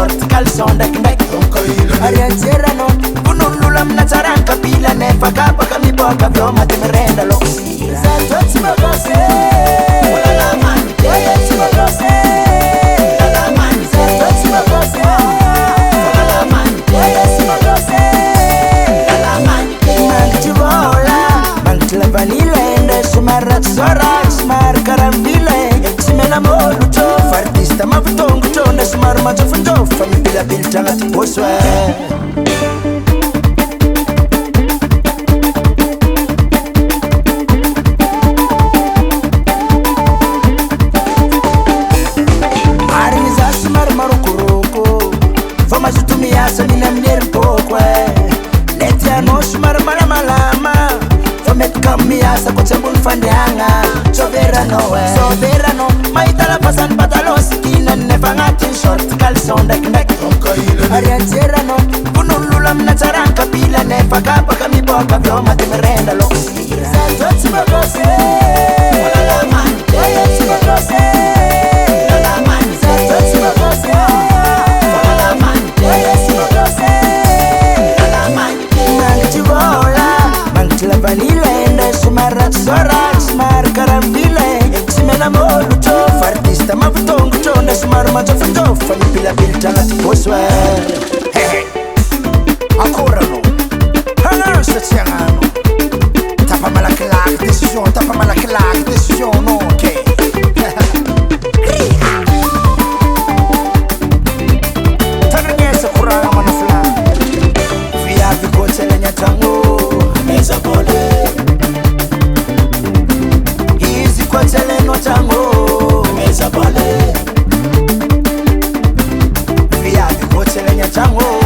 short calçon dak arianzera no unulula mnazaran kapila nefa kapa kami boka vyoma temerenda loksi zatotsi magose la mani zatotsi magose la mani zatotsi magose la mani zatotsi magose la mani mantivola mantla vanilla ende smarat sorat smar karambile simena moluto fartista mavutongo tona smar majofundo famila biltanga poswa soberano maitala pasan patalos kina nefangatin short calzon dak arianzerano unulula mnazaran kapila nefakapa kami boka vyoma temerenda loksi zatotsi magose la mani zatotsi magose la mani zatotsi magose la mani zatotsi magose la mani mantivola mantla vanilla ende smarat sorat smar karambile simena moluto fartista mavutongo tona smar majofundo famila biltanga poswa ancora no hana staziano tapa malakilak decision no okay tananyesa kuranga manafla via vikotele nyatango meza bole easy kwatele no tango meza bole via vikotele nyatango